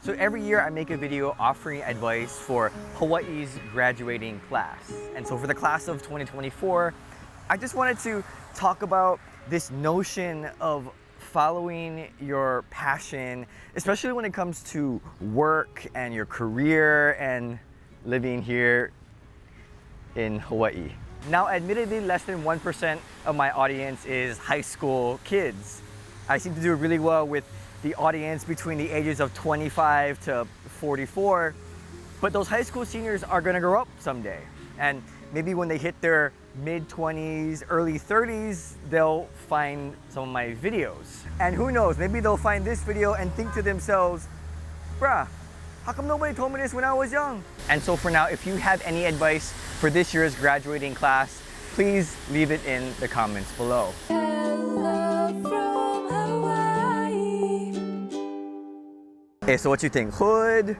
So every year I make a video offering advice for Hawaii's graduating class. And so for the class of 2024, I just wanted to talk about this notion of following your passion, especially when it comes to work and your career and living here in Hawaii. Now, admittedly, less than 1% of my audience is high school kids. I seem to do really well with the audience between the ages of 25 to 44, but those high school seniors are gonna grow up someday. And maybe when they hit their mid-20s, early 30s, they'll find some of my videos. And who knows, maybe they'll find this video and think to themselves, bruh, how come nobody told me this when I was young? And so for now, if you have any advice for this year's graduating class, please leave it in the comments below. Okay, so what you think? Hood?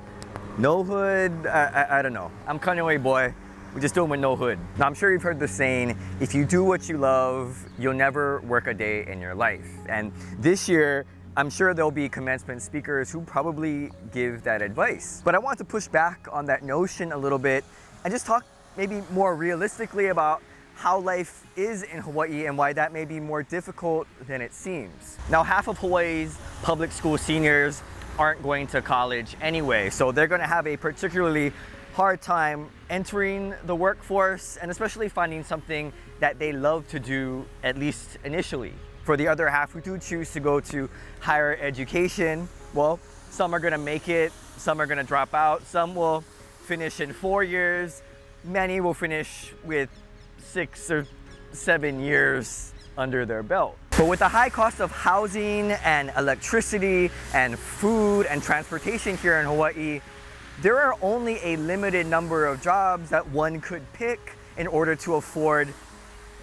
No hood? I don't know. I'm Kanye boy. We just do it with no hood. Now, I'm sure you've heard the saying, if you do what you love, you'll never work a day in your life. And this year, I'm sure there'll be commencement speakers who probably give that advice. But I want to push back on that notion a little bit and just talk maybe more realistically about how life is in Hawaii and why that may be more difficult than it seems. Now, half of Hawaii's public school seniors aren't going to college anyway, so they're going to have a particularly hard time entering the workforce and especially finding something that they love to do, at least initially. For the other half who do choose to go to higher education, well, some are going to make it, some are going to drop out, some will finish in 4 years, many will finish with 6 or 7 years under their belt. But with the high cost of housing and electricity and food and transportation here in Hawaii, there are only a limited number of jobs that one could pick in order to afford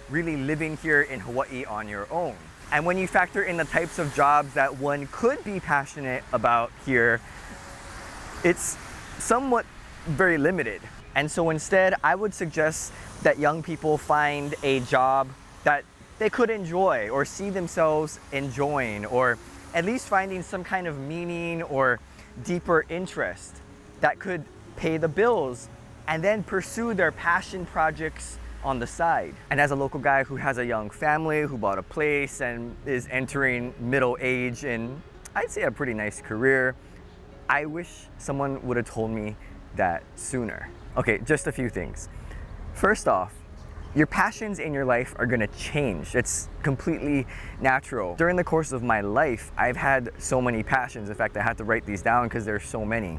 really living here in Hawaii on your own. And when you factor in the types of jobs that one could be passionate about here, it's somewhat very limited. And so instead, I would suggest that young people find a job that they could enjoy or see themselves enjoying, or at least finding some kind of meaning or deeper interest that could pay the bills and then pursue their passion projects on the side. And as a local guy who has a young family, who bought a place and is entering middle age in, I'd say, a pretty nice career, I wish someone would have told me that sooner. Okay, just a few things. First off, your passions in your life are gonna change. It's completely natural. During the course of my life, I've had so many passions. In fact, I had to write these down because there's so many.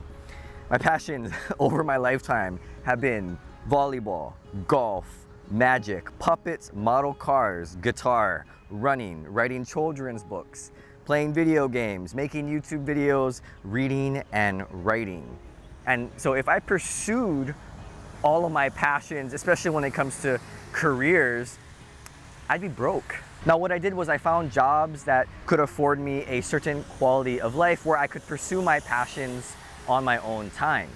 My passions over my lifetime have been volleyball, golf, magic, puppets, model cars, guitar, running, writing children's books, playing video games, making YouTube videos, reading, and writing. And so if I pursued all of my passions, especially when it comes to careers, I'd be broke. Now, what I did was I found jobs that could afford me a certain quality of life where I could pursue my passions on my own time.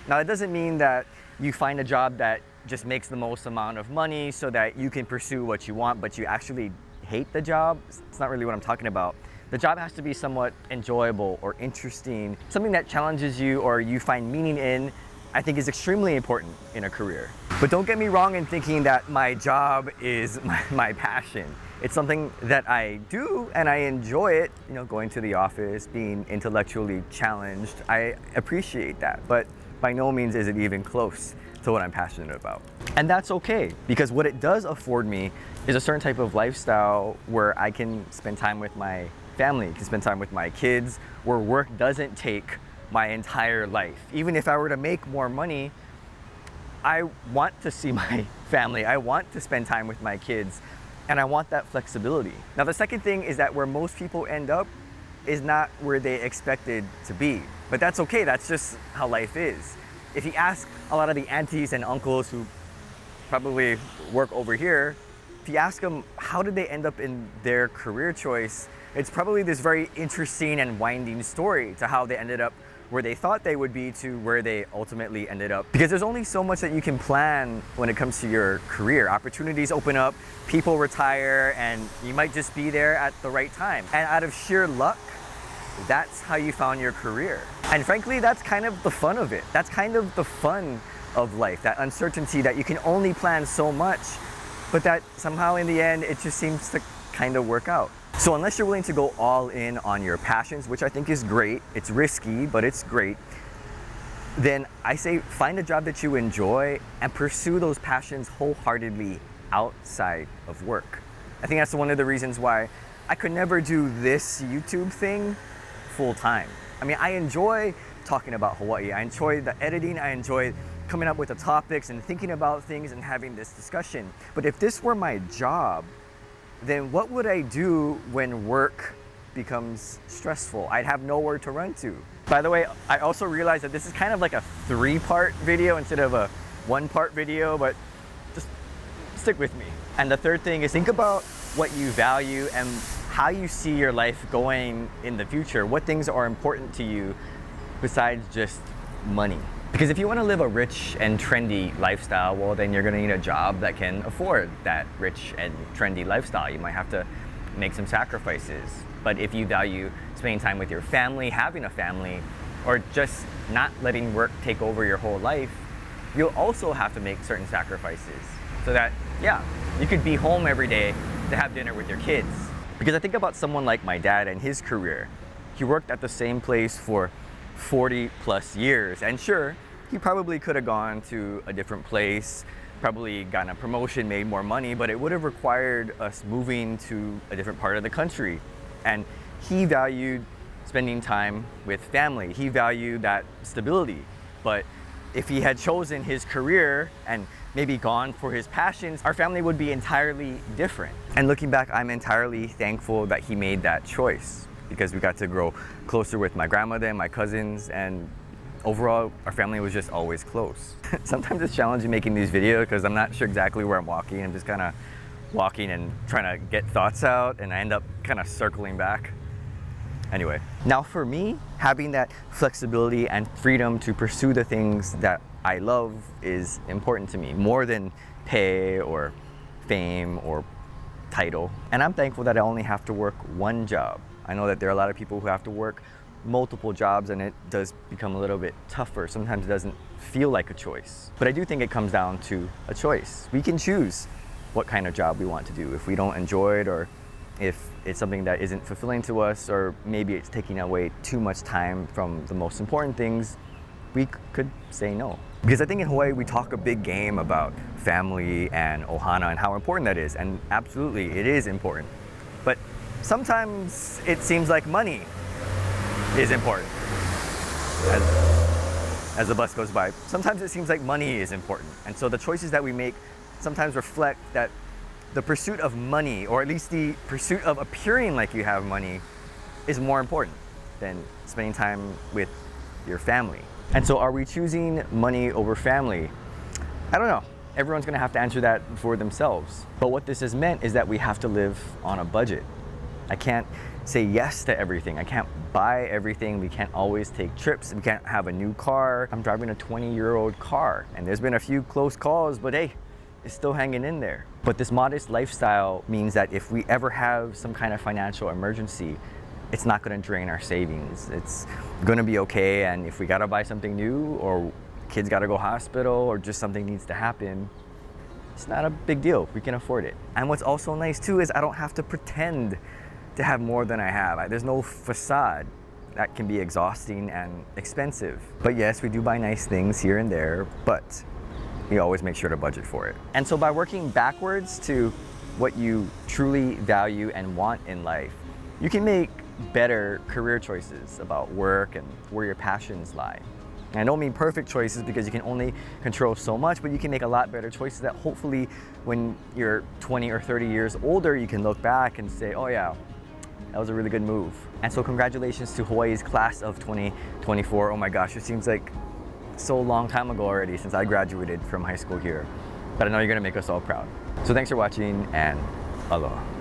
Now, it doesn't mean that you find a job that just makes the most amount of money so that you can pursue what you want, but you actually hate the job. It's not really what I'm talking about. The job has to be somewhat enjoyable or interesting, something that challenges you or you find meaning in. I think is extremely important in a career. But don't get me wrong in thinking that my job is my passion. It's something that I do and I enjoy it, you know, going to the office, being intellectually challenged. I appreciate that, but by no means is it even close to what I'm passionate about. And that's okay, because what it does afford me is a certain type of lifestyle where I can spend time with my family, can spend time with my kids, where work doesn't take my entire life. Even if I were to make more money, I want to see my family. I want to spend time with my kids, and I want that flexibility. Now, the second thing is that where most people end up is not where they expected to be. But that's okay, that's just how life is. If you ask a lot of the aunties and uncles who probably work over here, if you ask them how did they end up in their career choice, it's probably this very interesting and winding story to how they ended up where they thought they would be to where they ultimately ended up. Because there's only so much that you can plan when it comes to your career. Opportunities open up, people retire, and you might just be there at the right time. And out of sheer luck, that's how you found your career. And frankly, that's kind of the fun of it. That's kind of the fun of life, that uncertainty that you can only plan so much, but that somehow in the end, it just seems to kind of work out. So unless you're willing to go all in on your passions, which I think is great, it's risky, but it's great, then I say find a job that you enjoy and pursue those passions wholeheartedly outside of work. I think that's one of the reasons why I could never do this YouTube thing full time. I mean, I enjoy talking about Hawaii. I enjoy the editing. I enjoy coming up with the topics and thinking about things and having this discussion. But if this were my job, then what would I do when work becomes stressful? I'd have nowhere to run to. By the way, I also realized that this is kind of like a 3-part video instead of a 1-part video, but just stick with me. And the third thing is think about what you value and how you see your life going in the future. What things are important to you besides just money? Because if you want to live a rich and trendy lifestyle, well, then you're going to need a job that can afford that rich and trendy lifestyle. You might have to make some sacrifices. But if you value spending time with your family, having a family, or just not letting work take over your whole life, you'll also have to make certain sacrifices so that, yeah, you could be home every day to have dinner with your kids. Because I think about someone like my dad and his career. He worked at the same place for 40 plus years, and sure, he probably could have gone to a different place, probably gotten a promotion, made more money, but it would have required us moving to a different part of the country. And he valued spending time with family. He valued that stability. But if he had chosen his career and maybe gone for his passions, our family would be entirely different. And looking back, I'm entirely thankful that he made that choice, because we got to grow closer with my grandmother and my cousins, and overall, our family was just always close. Sometimes it's challenging making these videos because I'm not sure exactly where I'm walking. I'm just kind of walking and trying to get thoughts out, and I end up kind of circling back. Anyway, now for me, having that flexibility and freedom to pursue the things that I love is important to me, more than pay or fame or title. And I'm thankful that I only have to work one job. I know that there are a lot of people who have to work multiple jobs, and it does become a little bit tougher. Sometimes it doesn't feel like a choice. But I do think it comes down to a choice. We can choose what kind of job we want to do. If we don't enjoy it, or if it's something that isn't fulfilling to us, or maybe it's taking away too much time from the most important things, we could say no. Because I think in Hawaii we talk a big game about family and ohana and how important that is, and absolutely it is important. But sometimes it seems like money is important as the bus goes by. Sometimes it seems like money is important. And so the choices that we make sometimes reflect that the pursuit of money, or at least the pursuit of appearing like you have money, is more important than spending time with your family. And so are we choosing money over family? I don't know. Everyone's gonna have to answer that for themselves. But what this has meant is that we have to live on a budget. I can't say yes to everything. I can't buy everything. We can't always take trips. We can't have a new car. I'm driving a 20-year-old car, and there's been a few close calls, but hey, it's still hanging in there. But this modest lifestyle means that if we ever have some kind of financial emergency, it's not gonna drain our savings. It's gonna be okay, and if we gotta buy something new, or kids gotta go hospital, or just something needs to happen, it's not a big deal. We can afford it. And what's also nice too is I don't have to pretend to have more than I have. There's no facade. That can be exhausting and expensive. But yes, we do buy nice things here and there, but we always make sure to budget for it. And so by working backwards to what you truly value and want in life, you can make better career choices about work and where your passions lie. And I don't mean perfect choices, because you can only control so much, but you can make a lot better choices that hopefully when you're 20 or 30 years older, you can look back and say, oh yeah, that was a really good move. And so congratulations to Hawaii's class of 2024. Oh my gosh, it seems like so long time ago already since I graduated from high school here. But I know you're gonna make us all proud. So thanks for watching, and aloha.